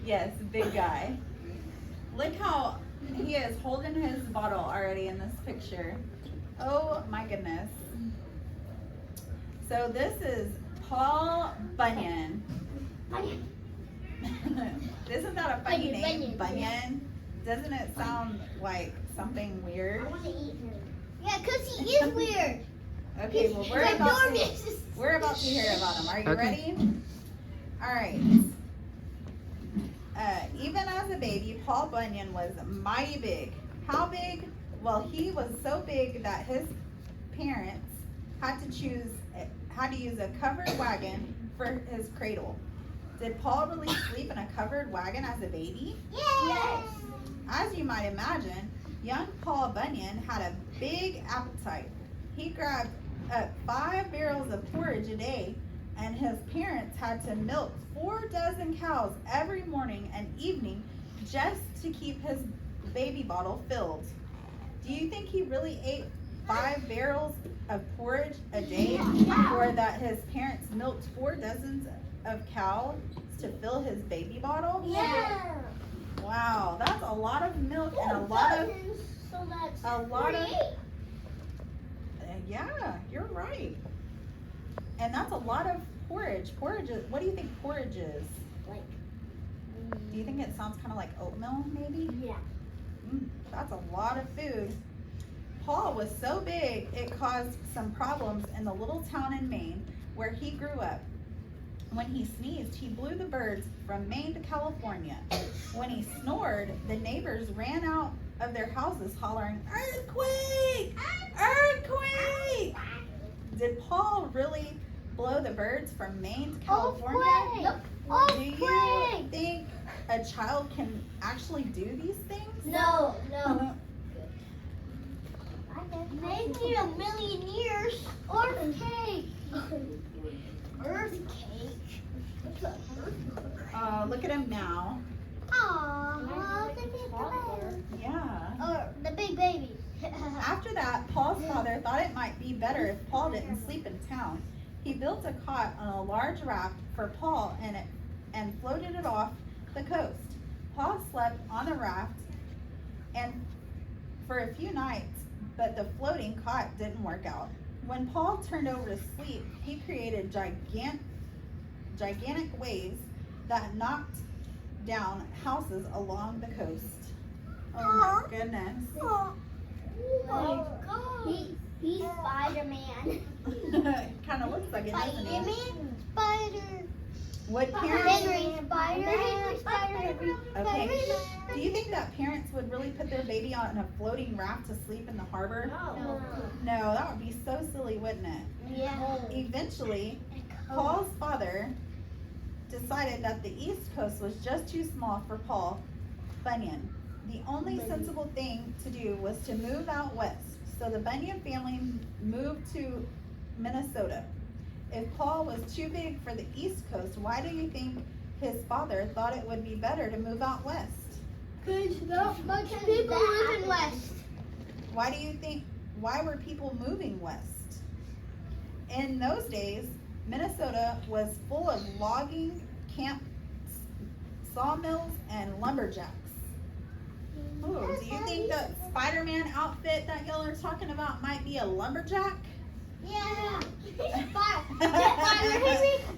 Yes, big guy. Look how he is holding his bottle already in this picture. Oh my goodness. So this is Paul Bunyan. Isn't that a funny name? Bunyan? Doesn't it sound like something weird? I want to eat him. Yeah, because he is weird. Okay, well we're about to hear about him. Are you ready? All right. Even as a baby, Paul Bunyan was mighty big. How big? Well, he was so big that his parents had to use a covered wagon for his cradle. Did Paul really sleep in a covered wagon as a baby? Yes. As you might imagine, young Paul Bunyan had a big appetite. He grabbed up 5 barrels of porridge a day, and his parents had to milk 4 dozen cows every morning and evening just to keep his baby bottle filled. Do you think he really ate 5 barrels of porridge a day, or that his parents milked 4 dozens of cows to fill his baby bottle? Yeah. Wow, that's a lot of milk and a lot of yeah, you're right. And that's a lot of porridge. Porridge is, what do you think porridge is? Like, Do you think it sounds kind of like oatmeal, maybe? yeah. That's a lot of food. Paul was so big, it caused some problems in the little town in Maine where he grew up. When he sneezed, he blew the birds from Maine to California. When he snored, the neighbors ran out of their houses hollering, "Earthquake! Earthquake!" Did Paul really blow the birds from Maine to California? Do you think a child can actually do these things? No. Maybe a million years. Earthquake. Earthquake. What's an earthquake? Look at him now. Aww, the big baby. Yeah. Or the big baby. After that, Paul's father thought it might be better if Paul didn't sleep in town. He built a cot on a large raft for Paul and floated it off the coast. Paul slept on the raft and for a few nights, but the floating cot didn't work out. When Paul turned over to sleep, he created gigantic waves that knocked down houses along the coast. Oh my goodness. Oh my God. He's Spider-Man. Kind of looks like it, doesn't it? Spider. Would parents? Spider. Okay. Do you think that parents would really put their baby on a floating raft to sleep in the harbor? No, that would be so silly, wouldn't it? Yeah. Eventually, Paul's father decided that the East Coast was just too small for Paul Bunyan. The only sensible thing to do was to move out west. So the Bunyan family moved to Minnesota. If Paul was too big for the East Coast, why do you think his father thought it would be better to move out west? Because not much people live in West. Why were people moving west? In those days, Minnesota was full of logging camps, sawmills, and lumberjacks. Ooh, do you think the Spider-Man outfit that y'all are talking about might be a lumberjack? Yeah.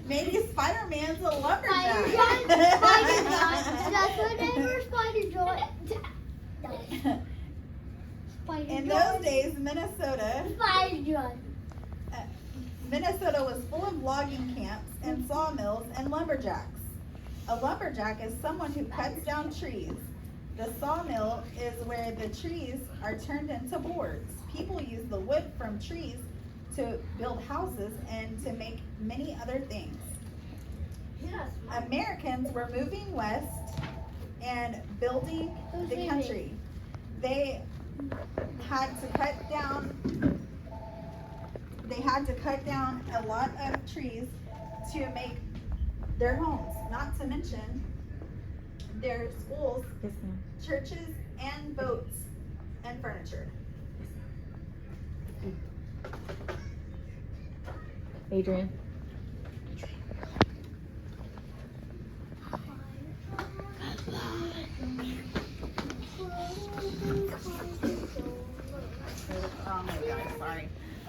Maybe Spider-Man's a lumberjack. That's what they were, Spider-John. In those days, Minnesota was full of logging camps and sawmills and lumberjacks. A lumberjack is someone who cuts down trees. The sawmill is where the trees are turned into boards. People use the wood from trees to build houses and to make many other things. Americans were moving west and building the country. They had to cut down a lot of trees to make their homes, not to mention their schools, churches, and boats and furniture. Adrian.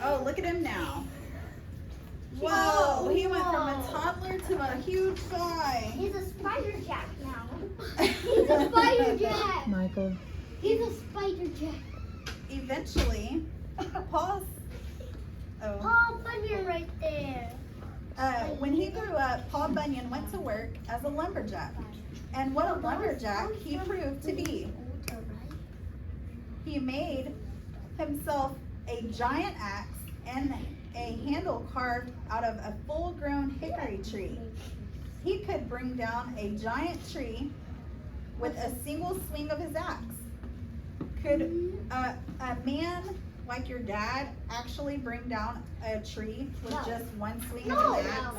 Oh, look at him now. Whoa, he went from a toddler to a huge guy. He's a spider jack now. He's a spider jack. Michael. He's a spider jack. Eventually, Paul Bunyan right there. when he grew up, Paul Bunyan went to work as a lumberjack. And what a lumberjack he proved to be. He made himself a giant axe and a handle carved out of a full-grown hickory tree. He could bring down a giant tree with a single swing of his axe. Could a man like your dad actually bring down a tree with just one swing of his axe?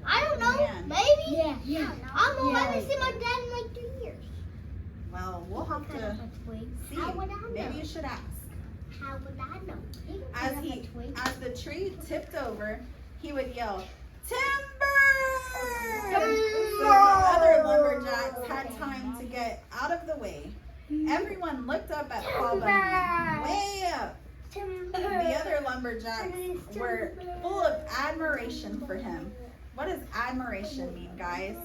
I don't know. Man. Maybe. Yeah. I don't know. I haven't seen my dad in like 2 years. Well, we'll have to see. How would I know? Maybe you should ask. How would I know? As the tree tipped over, he would yell, "Timber!" So the other lumberjacks had time to get out of the way. Everyone looked up at Paul Bunyan, way up. The other lumberjacks were full of admiration for him. What does admiration mean, guys?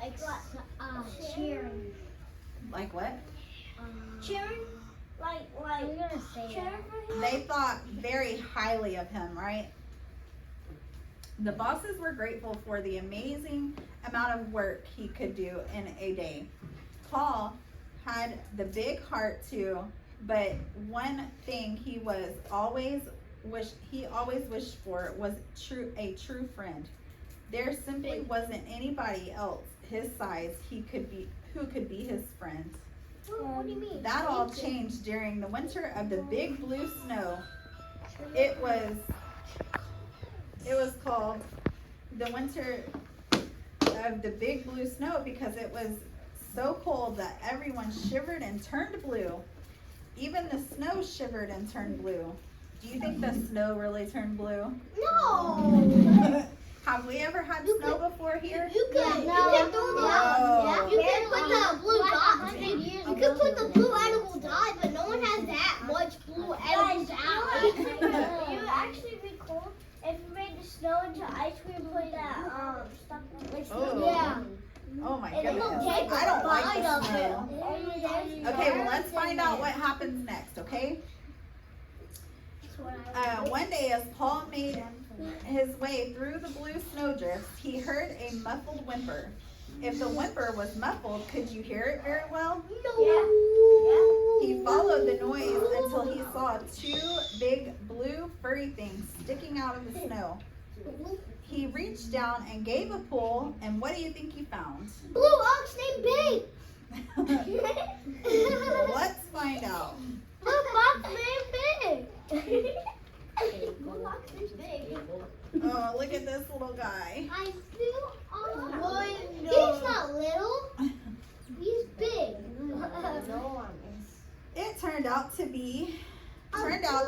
Like cheering. Like what? Cheering? Like I'm gonna say cheering for him? They thought very highly of him, right? The bosses were grateful for the amazing amount of work he could do in a day. Paul had the big heart too, but one thing he always wished for was a true friend. There simply wasn't anybody else his size who could be his friend. What do you mean? That all changed during the winter of the big blue snow. It was called the winter of the big blue snow because it was so cold that everyone shivered and turned blue. Even the snow shivered and turned blue. Do you think the snow really turned blue? No. Have we ever had snow before here? You could put the blue dot. You could put the blue edible dye, but no one has that much blue edible dye. You actually be cool if you made the snow into ice cream, put that stuff like Oh. Yeah. Oh my And goodness. it'll take I don't a like bite the of snow. Okay, well let's find out what happens next, okay? One day as Paul made his way through the blue snowdrifts, he heard a muffled whimper. If the whimper was muffled, could you hear it very well? No. He followed the noise until he saw two big blue furry things sticking out of the snow. He reached down and gave a pull, and what do you think he found? Blue ox named Babe. Let's find out. Blue fox named Big. Blue fox named Big. Oh, look at this little guy. I feel on. He's not little. He's big. It turned out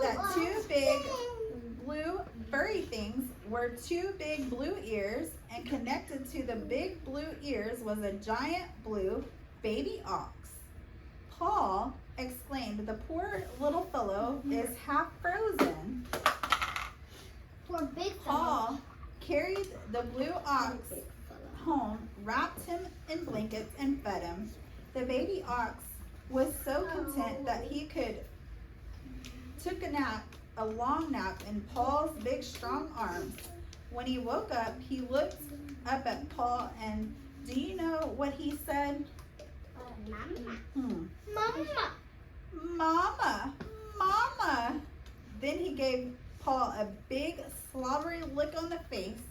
that two big blue furry things were two big blue ears, and connected to the big blue ears was a giant blue baby ox. Paul exclaimed, "The poor little fellow is half frozen." For big Paul carried the blue ox home, wrapped him in blankets, and fed him. The baby ox was so content that he took a long nap in Paul's big strong arms. When he woke up, he looked up at Paul, and do you know what he said? Mama. Mama, Mama. Then he gave Paul a big slobbery lick on the face.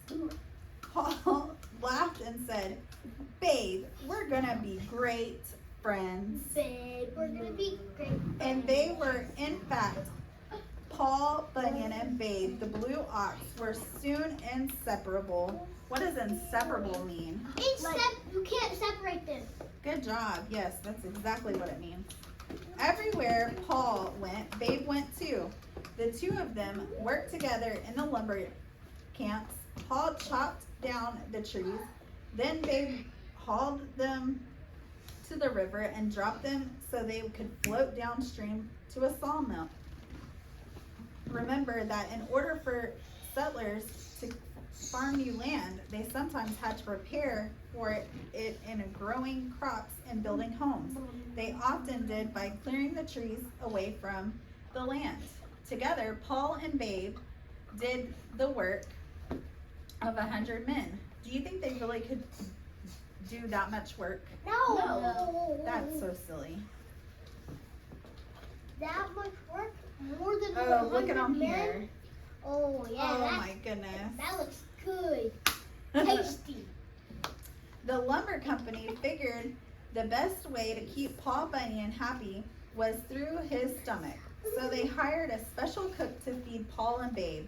Paul laughed and said, "Babe, we're gonna be great friends." Babe, we're gonna be great. And they were, in fact, Paul, Bunyan, and Babe, the blue ox, were soon inseparable. What does inseparable mean? You can't separate them. Good job. Yes, that's exactly what it means. Everywhere Paul went, Babe went too. The two of them worked together in the lumber camps. Paul chopped down the trees. Then Babe hauled them to the river and dropped them so they could float downstream to a sawmill. remember that in order for settlers to farm new land, they sometimes had to prepare for it in growing crops and building homes. They often did by clearing the trees away from the land. Together, Paul and Babe did the work of 100 men. Do you think they really could do that much work? No. That's so silly. That much work? More than Oh, look at 100 them men? here. Oh, yeah. Oh my goodness. That looks good. Tasty. The lumber company figured the best way to keep Paul Bunyan happy was through his stomach. So they hired a special cook to feed Paul and Babe.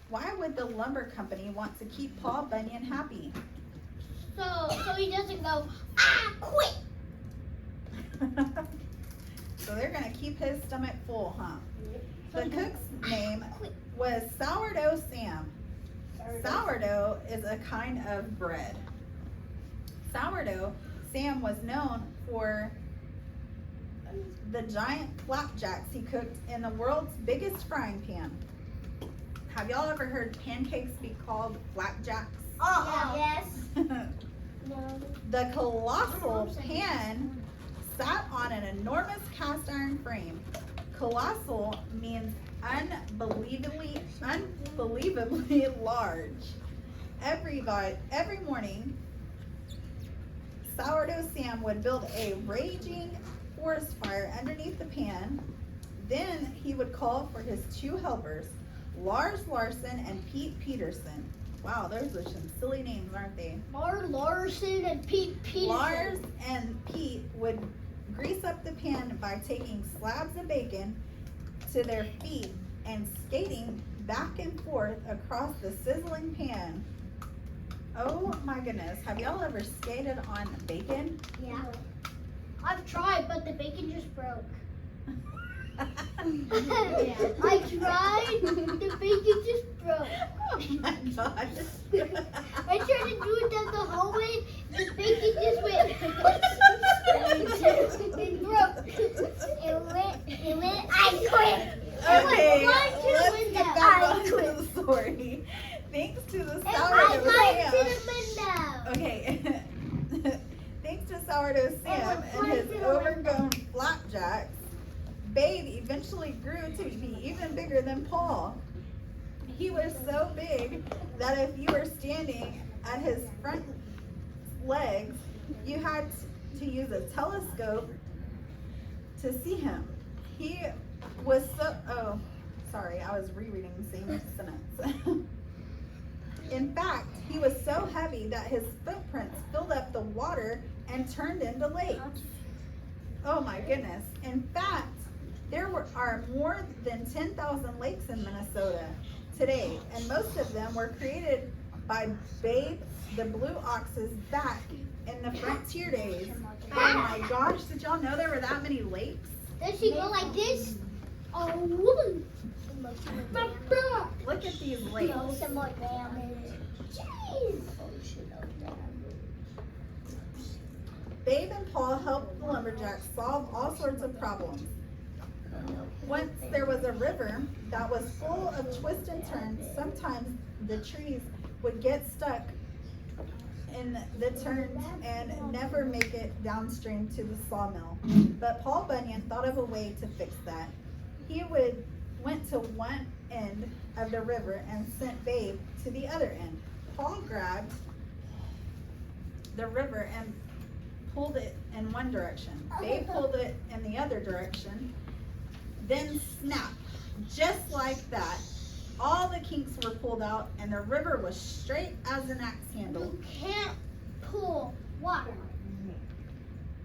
Why would the lumber company want to keep Paul Bunyan happy? So he doesn't go, quit. So they're gonna keep his stomach full, huh? The cook's name was Sourdough Sam. Sourdough is a kind of bread. Sourdough Sam was known for the giant flapjacks he cooked in the world's biggest frying pan. Have y'all ever heard pancakes be called flapjacks? Yes. No. The colossal pan sat on an enormous cast iron frame. Colossal means unbelievably large. Every morning, Sourdough Sam would build a raging forest fire underneath the pan. Then he would call for his two helpers, Lars Larson and Pete Peterson. Wow, those are some silly names, aren't they? Larson and Pete Peterson. Lars and Pete would grease up the pan by taking slabs of bacon to their feet and skating back and forth across the sizzling pan. Oh my goodness, have y'all ever skated on bacon? Yeah. I've tried, but the bacon just broke. I tried, the bacon just broke. Oh my gosh. I tried to do it down the hallway, the bacon just went. It broke. It went, I quit. Okay, It went let's right to the get window. back I on to quit. the story. Thanks to the I sourdough went to Sam. the window. Okay. Thanks to sourdough Sam and his overgrown flapjacks, Babe eventually grew to be even bigger than Paul. He was so big that if you were standing at his front legs, you had to use a telescope to see him. He was sorry, I was rereading the same sentence. In fact, he was so heavy that his footprints filled up the water and turned into lakes. Oh my goodness. In fact, there are more than 10,000 lakes in Minnesota today, and most of them were created by Babe the Blue Ox's back in the frontier days. Oh my gosh, did y'all know there were that many lakes? Does she go like this? Oh, woman. Look at these lakes. Some more damage. Jeez. Babe and Paul helped the lumberjacks solve all sorts of problems. Once there was a river that was full of twists and turns. Sometimes the trees would get stuck in the turns and never make it downstream to the sawmill. But Paul Bunyan thought of a way to fix that. He went to one end of the river and sent Babe to the other end. Paul grabbed the river and pulled it in one direction. Babe pulled it in the other direction. Then snap, just like that. All the kinks were pulled out and the river was straight as an axe handle. You can't pull water.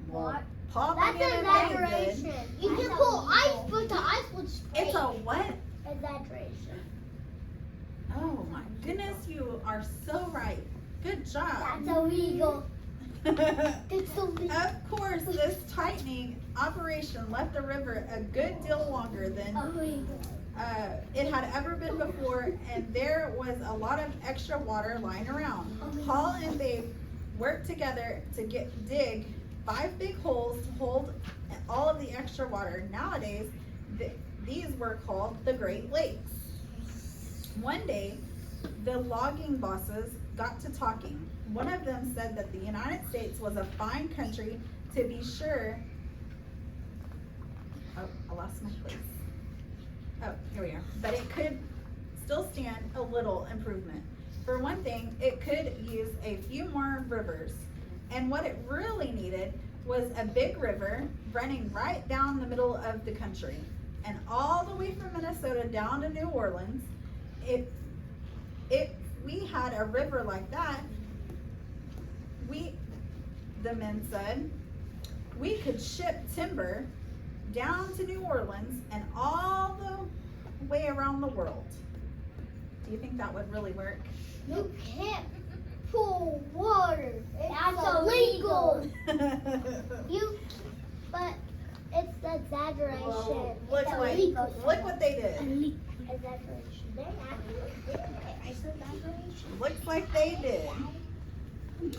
Well, Paul That's Bunyan an and Babe exaggeration. did. You can pull ice, but the ice would spray. It's a what? Exaggeration. Oh my goodness, you are so right. Good job. That's illegal. It's so big. Of course, this tightening operation left the river a good deal longer than Illegal. it had ever been before, and there was a lot of extra water lying around. Paul and Babe worked together to dig 5 big holes to hold all of the extra water. Nowadays, these were called the Great Lakes. One day, the logging bosses got to talking. One of them said that the United States was a fine country to be sure. Oh, I lost my place. Oh, here we are. But it could still stand a little improvement. For one thing, it could use a few more rivers. And what it really needed was a big river running right down the middle of the country. And all the way from Minnesota down to New Orleans, if we had a river like that, the men said, we could ship timber down to New Orleans and all the way around the world. Do you think that would really work? You can't pour water. That's illegal. But it's the exaggeration. Well, It's look what they did. Exaggeration. They actually did it. It's exaggeration. Looks like they did.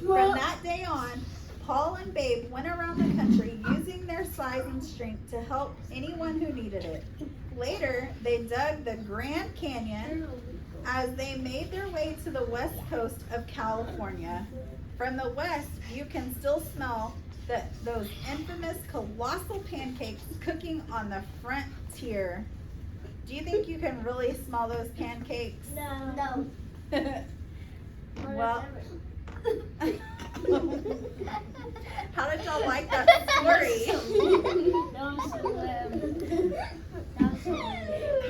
From that day on, Paul and Babe went around the country using their size and strength to help anyone who needed it. Later, they dug the Grand Canyon as they made their way to the west coast of California. From the west, you can still smell those infamous colossal pancakes cooking on the frontier. Do you think you can really smell those pancakes? No. Well, how did y'all like that story?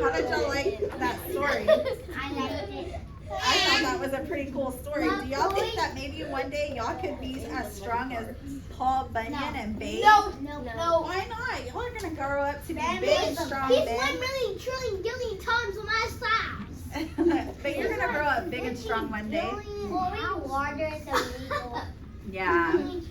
How did y'all like that story? I liked it. I thought that was a pretty cool story. Do y'all think that maybe one day y'all could be as strong as Paul, Bunyan, and Babe? No. Why not? Y'all are gonna grow up to be big and strong He's men. 1 million trillion billion times my size. But you're gonna grow up big and strong one day. Pouring water is illegal. Yeah. Trillion.